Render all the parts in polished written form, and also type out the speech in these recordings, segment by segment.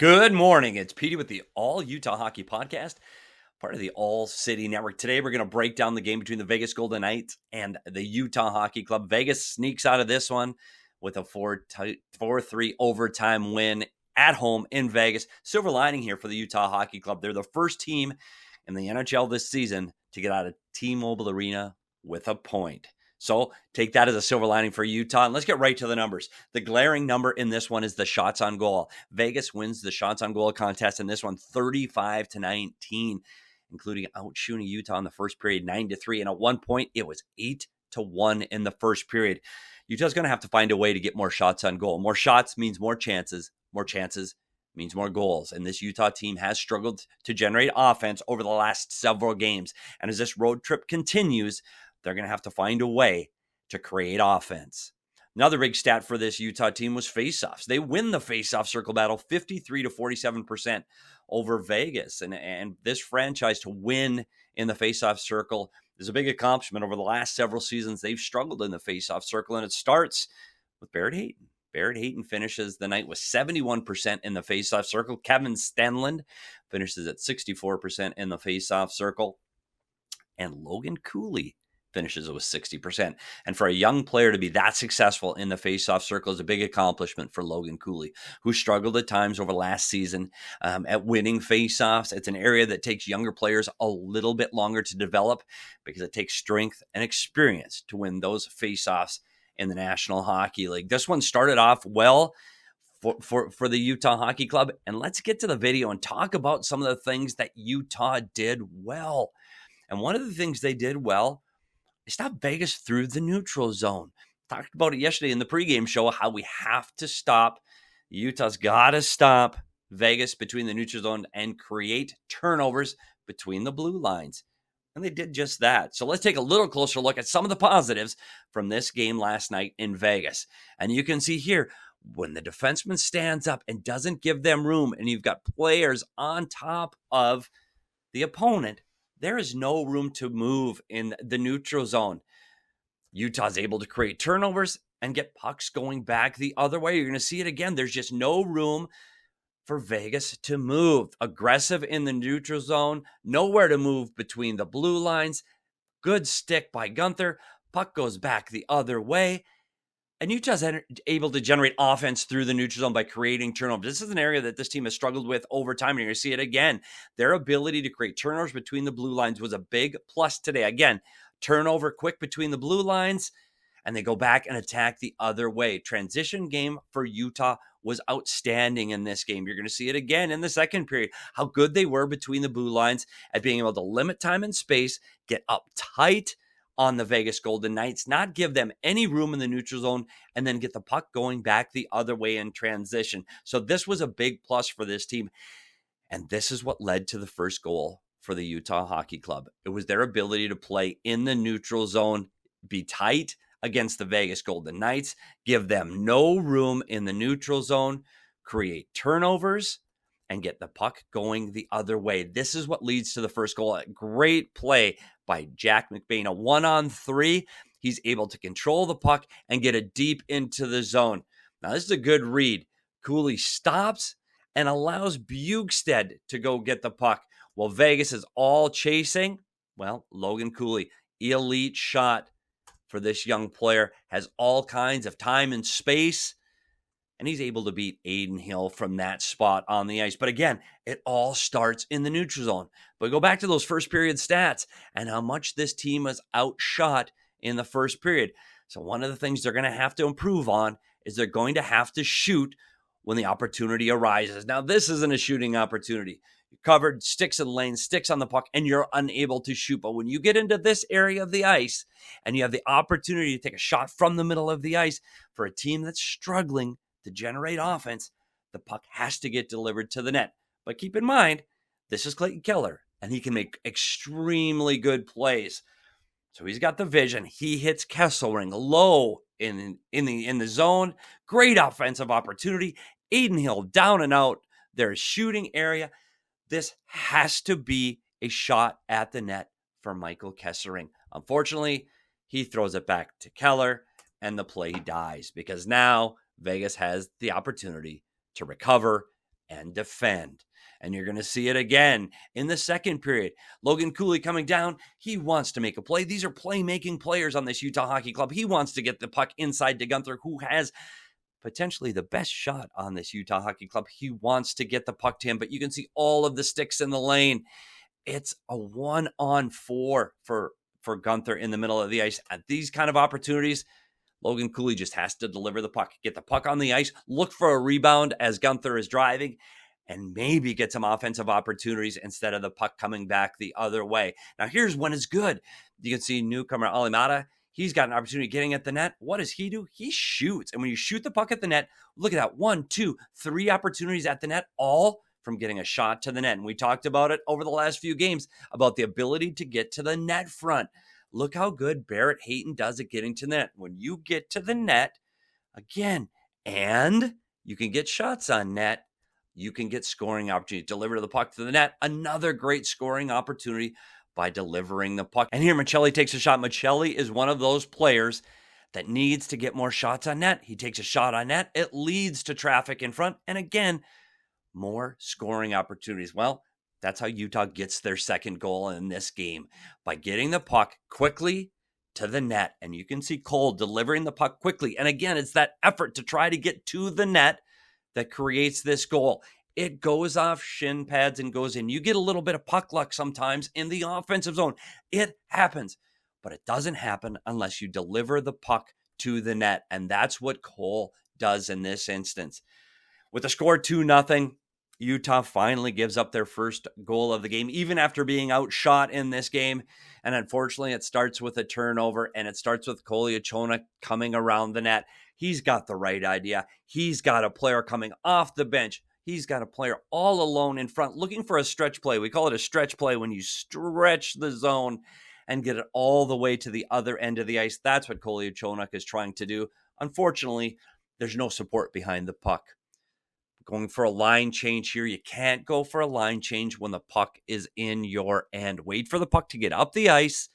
Good morning. It's Petey with the All Utah Hockey Podcast, part of the All City Network. Today, we're going to break down the game between the Vegas Golden Knights and the Utah Hockey Club. Vegas sneaks out of this one with a 4-3 overtime win at home in Vegas. Silver lining here for the Utah Hockey Club. They're the first team in the NHL this season to get out of T-Mobile Arena with a point. So take that as a silver lining for Utah. And let's get right to the numbers. The glaring number in this one is the shots on goal. Vegas wins the shots on goal contest in this one 35-19, including outshooting Utah in the first period 9-3. And at one point, it was 8-1 in the first period. Utah's going to have to find a way to get more shots on goal. More shots means more chances. More chances means more goals. And this Utah team has struggled to generate offense over the last several games. And as this road trip continues, they're going to have to find a way to create offense. Another big stat for this Utah team was faceoffs. They win the faceoff circle battle 53-47% over Vegas. And this franchise to win in the faceoff circle is a big accomplishment. Over the last several seasons, they've struggled in the faceoff circle, and it starts with Barrett Hayton. Barrett Hayton finishes the night with 71% in the faceoff circle. Kevin Stenlund finishes at 64% in the faceoff circle. And Logan Cooley finishes with 60%. And for a young player to be that successful in the faceoff circle is a big accomplishment for Logan Cooley, who struggled at times over last season at winning faceoffs. It's an area that takes younger players a little bit longer to develop because it takes strength and experience to win those faceoffs in the National Hockey League. This one started off well for the Utah Hockey Club. And let's get to the video and talk about some of the things that Utah did well. And one of the things they did well, they stopped Vegas through the neutral zone. Talked about it yesterday in the pregame show, how we have to stop. Utah's got to stop Vegas between the neutral zone and create turnovers between the blue lines. And they did just that. So let's take a little closer look at some of the positives from this game last night in Vegas. And you can see here, when the defenseman stands up and doesn't give them room, and you've got players on top of the opponent, there is no room to move in the neutral zone. Utah's able to create turnovers and get pucks going back the other way. You're going to see it again. There's just no room for Vegas to move. Aggressive in the neutral zone, nowhere to move between the blue lines. Good stick by Gunther. Puck goes back the other way. And Utah's able to generate offense through the neutral zone by creating turnovers. This is an area that this team has struggled with over time. And you're going to see it again. Their ability to create turnovers between the blue lines was a big plus today. Again, turnover quick between the blue lines, and they go back and attack the other way. Transition game for Utah was outstanding in this game. You're going to see it again in the second period, how good they were between the blue lines at being able to limit time and space, get up tight on the Vegas Golden Knights, not give them any room in the neutral zone, and then get the puck going back the other way in transition. So this was a big plus for this team. And this is what led to the first goal for the Utah Hockey Club. It was their ability to play in the neutral zone, be tight against the Vegas Golden Knights, give them no room in the neutral zone, create turnovers, and get the puck going the other way. This is what leads to the first goal. A great play by Jack McBain. A 1-on-3. He's able to control the puck and get it deep into the zone. Now, this is a good read. Cooley stops and allows Bjugstad to go get the puck. While Vegas is all chasing, well, Logan Cooley, elite shot for this young player, has all kinds of time and space, and he's able to beat Aiden Hill from that spot on the ice. But again, it all starts in the neutral zone. But go back to those first period stats and how much this team was outshot in the first period. So one of the things they're going to have to improve on is they're going to have to shoot when the opportunity arises. Now, this isn't a shooting opportunity. You're covered, sticks in lane, sticks on the puck, and you're unable to shoot. But when you get into this area of the ice and you have the opportunity to take a shot from the middle of the ice for a team that's struggling to generate offense, the puck has to get delivered to the net. But keep in mind, this is Clayton Keller, and he can make extremely good plays. So he's got the vision. He hits Kesselring low in the zone. Great offensive opportunity. Aiden Hill down and out. There's shooting area. This has to be a shot at the net for Michael Kesselring. Unfortunately, he throws it back to Keller, and the play dies because now Vegas has the opportunity to recover and defend. And you're going to see it again in the second period. Logan Cooley coming down. He wants to make a play. These are playmaking players on this Utah Hockey Club. He wants to get the puck inside to Gunther, who has potentially the best shot on this Utah Hockey Club. He wants to get the puck to him, but you can see all of the sticks in the lane. It's a 1-on-4 for Gunther in the middle of the ice. At these kind of opportunities, Logan Cooley just has to deliver the puck, get the puck on the ice, look for a rebound as Gunther is driving, and maybe get some offensive opportunities instead of the puck coming back the other way. Now, here's when it's good. You can see newcomer Alimata. He's got an opportunity getting at the net. What does he do? He shoots. And when you shoot the puck at the net, look at that. 1, 2, 3 opportunities at the net, all from getting a shot to the net. And we talked about it over the last few games about the ability to get to the net front. Look how good Barrett Hayton does at getting to the net. When you get to the net, again, and you can get shots on net, you can get scoring opportunities. Deliver the puck to the net. Another great scoring opportunity by delivering the puck. And here Michelli takes a shot. Michelli is one of those players that needs to get more shots on net. He takes a shot on net. It leads to traffic in front. And again, more scoring opportunities. Well, that's how Utah gets their second goal in this game, by getting the puck quickly to the net. And you can see Cole delivering the puck quickly. And again, it's that effort to try to get to the net that creates this goal. It goes off shin pads and goes in. You get a little bit of puck luck sometimes in the offensive zone. It happens, but it doesn't happen unless you deliver the puck to the net. And that's what Cole does in this instance. With the score 2-0, Utah finally gives up their first goal of the game, even after being outshot in this game. And unfortunately, it starts with a turnover, and it starts with Koliachona coming around the net. He's got the right idea. He's got a player coming off the bench. He's got a player all alone in front looking for a stretch play. We call it a stretch play when you stretch the zone and get it all the way to the other end of the ice. That's what Koliachona is trying to do. Unfortunately, there's no support behind the puck. Going for a line change here. You can't go for a line change when the puck is in your end. Wait for the puck to get up the ice.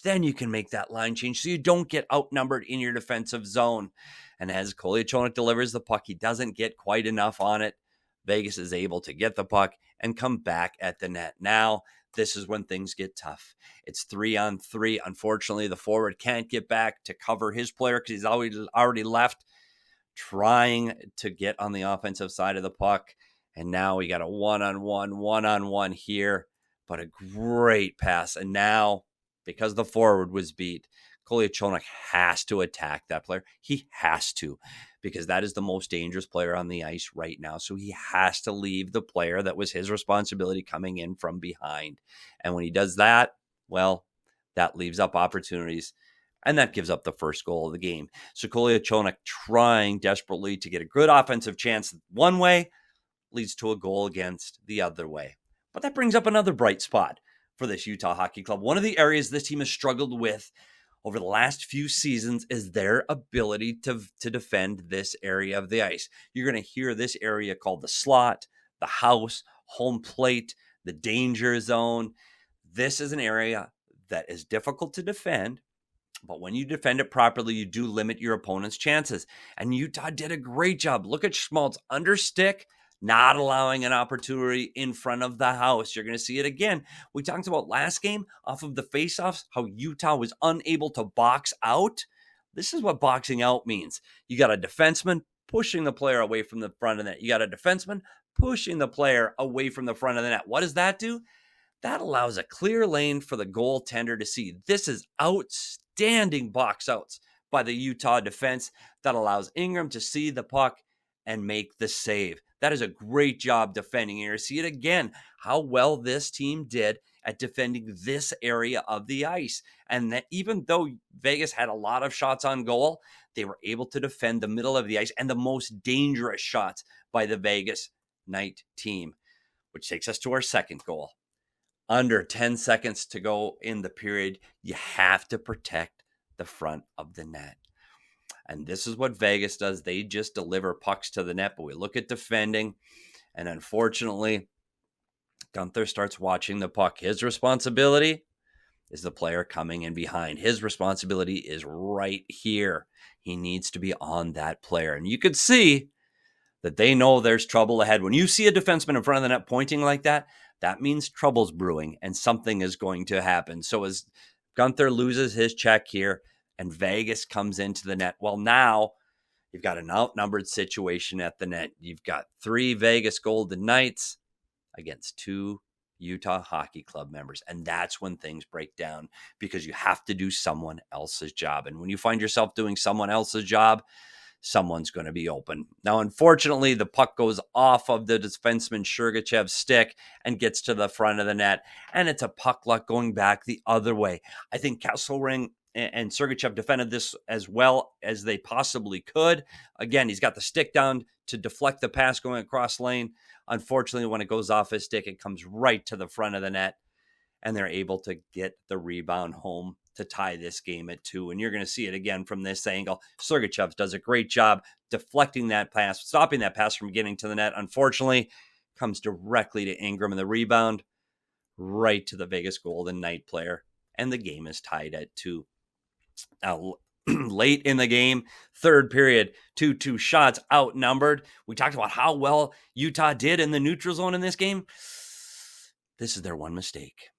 Then you can make that line change so you don't get outnumbered in your defensive zone. And as Koliachona delivers the puck, he doesn't get quite enough on it. Vegas is able to get the puck and come back at the net. Now, this is when things get tough. It's 3-on-3. Unfortunately, the forward can't get back to cover his player because he's already left, trying to get on the offensive side of the puck. And now we got a one-on-one here, but a great pass. And now, because the forward was beat, Koliachona has to attack that player. He has to, because that is the most dangerous player on the ice right now. So he has to leave the player that was his responsibility coming in from behind. And when he does that, well, that leaves up opportunities. And that gives up the first goal of the game. So Koliachona trying desperately to get a good offensive chance one way leads to a goal against the other way. But that brings up another bright spot for this Utah Hockey Club. One of the areas this team has struggled with over the last few seasons is their ability to defend this area of the ice. You're going to hear this area called the slot, the house, home plate, the danger zone. This is an area that is difficult to defend, but when you defend it properly, you do limit your opponent's chances. And Utah did a great job. Look at Schmaltz under stick, not allowing an opportunity in front of the house. You're going to see it again. We talked about last game off of the faceoffs, how Utah was unable to box out. This is what boxing out means. You got a defenseman pushing the player away from the front of the net. You got a defenseman pushing the player away from the front of the net. What does that do? That allows a clear lane for the goaltender to see. This is outstanding box outs by the Utah defense that allows Ingram to see the puck and make the save. That is a great job defending here. See it again, how well this team did at defending this area of the ice. And that even though Vegas had a lot of shots on goal, they were able to defend the middle of the ice and the most dangerous shots by the Vegas Knight team, which takes us to our second goal. Under 10 seconds to go in the period, you have to protect the front of the net. And this is what Vegas does. They just deliver pucks to the net, but we look at defending, and unfortunately, Gunther starts watching the puck. His responsibility is the player coming in behind. His responsibility is right here. He needs to be on that player. And you could see that they know there's trouble ahead. When you see a defenseman in front of the net pointing like that, that means trouble's brewing and something is going to happen. So as Gunther loses his check here and Vegas comes into the net, well, now you've got an outnumbered situation at the net. You've got 3 Vegas Golden Knights against 2 Utah Hockey Club members. And that's when things break down, because you have to do someone else's job. And when you find yourself doing someone else's job, someone's going to be open. Now, unfortunately, the puck goes off of the defenseman Sergachev's stick and gets to the front of the net. And it's a puck luck going back the other way. I think Kesselring and Sergachev defended this as well as they possibly could. Again, he's got the stick down to deflect the pass going across lane. Unfortunately, when it goes off his stick, it comes right to the front of the net, and they're able to get the rebound home to tie this game at 2. And you're going to see it again from this angle. Sergachev does a great job deflecting that pass, stopping that pass from getting to the net. Unfortunately, comes directly to Ingram, and the rebound right to the Vegas Golden Knight player, and the game is tied at 2. Now, late in the game, third period, 2-2 shots, outnumbered. We talked about how well Utah did in the neutral zone in this game. This is their one mistake.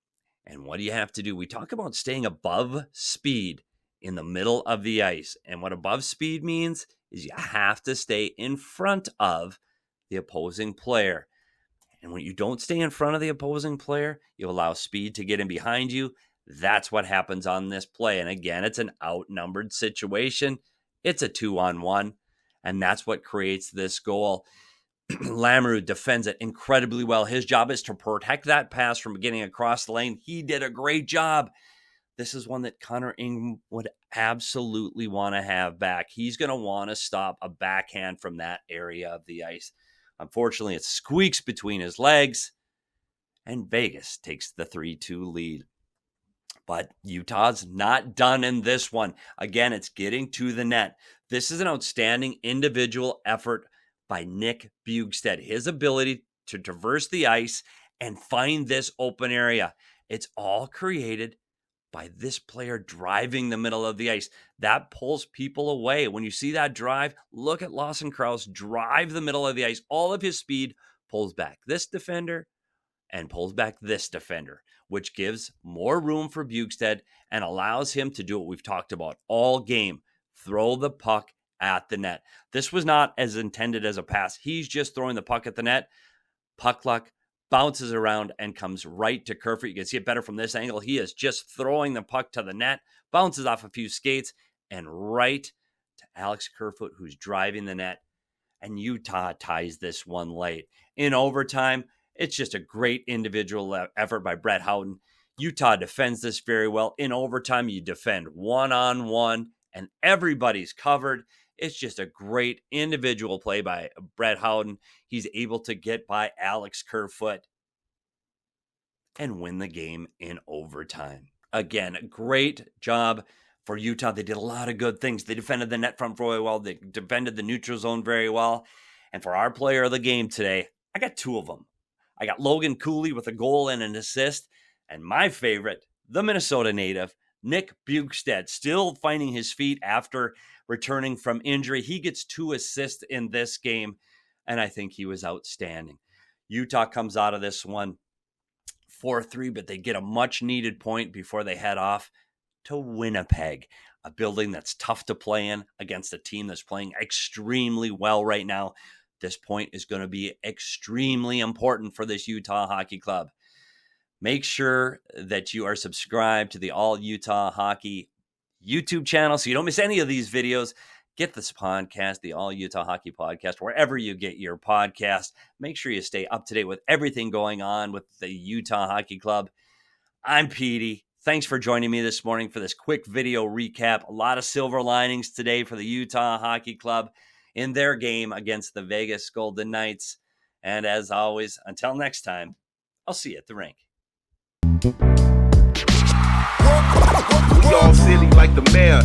And what do you have to do? We talk about staying above speed in the middle of the ice. And what above speed means is you have to stay in front of the opposing player. And when you don't stay in front of the opposing player, you allow speed to get in behind you. That's what happens on this play. And again, it's an outnumbered situation. It's a 2-on-1, and that's what creates this goal. Lamoureux defends it incredibly well. His job is to protect that pass from getting across the lane. He did a great job. This is one that Connor Ingram would absolutely want to have back. He's going to want to stop a backhand from that area of the ice. Unfortunately, it squeaks between his legs, and Vegas takes the 3-2 lead. But Utah's not done in this one. Again, it's getting to the net. This is an outstanding individual effort by Nick Bjugstad. His ability to traverse the ice and find this open area. It's all created by this player driving the middle of the ice. That pulls people away. When you see that drive, look at Lawson Krause drive the middle of the ice. All of his speed pulls back this defender and pulls back this defender, which gives more room for Bjugstad and allows him to do what we've talked about all game, throw the puck at the net. This was not as intended as a pass. He's just throwing the puck at the net. Puck luck, bounces around and comes right to Kerfoot. You can see it better from this angle. He is just throwing the puck to the net, bounces off a few skates, and right to Alex Kerfoot, who's driving the net. And Utah ties this one late. In overtime, it's just a great individual effort by Brett Houghton. Utah defends this very well. In overtime, you defend one-on-one, and everybody's covered. It's just a great individual play by Brett Houghton. He's able to get by Alex Kerfoot and win the game in overtime. Again, a great job for Utah. They did a lot of good things. They defended the net front very well. They defended the neutral zone very well. And for our player of the game today, I got 2 of them. I got Logan Cooley with a goal and an assist. And my favorite, the Minnesota native, Nick Bjugstad, still finding his feet after returning from injury. He gets 2 assists in this game, and I think he was outstanding. Utah comes out of this one 4-3, but they get a much-needed point before they head off to Winnipeg, a building that's tough to play in against a team that's playing extremely well right now. This point is going to be extremely important for this Utah Hockey Club. Make sure that you are subscribed to the All Utah Hockey YouTube channel so you don't miss any of these videos. Get this podcast, the All Utah Hockey Podcast, wherever you get your podcast. Make sure you stay up to date with everything going on with the Utah Hockey Club. I'm Petey. Thanks for joining me this morning for this quick video recap. A lot of silver linings today for the Utah Hockey Club in their game against the Vegas Golden Knights. And as always, until next time, I'll see you at the rink. We all silly like the mayor.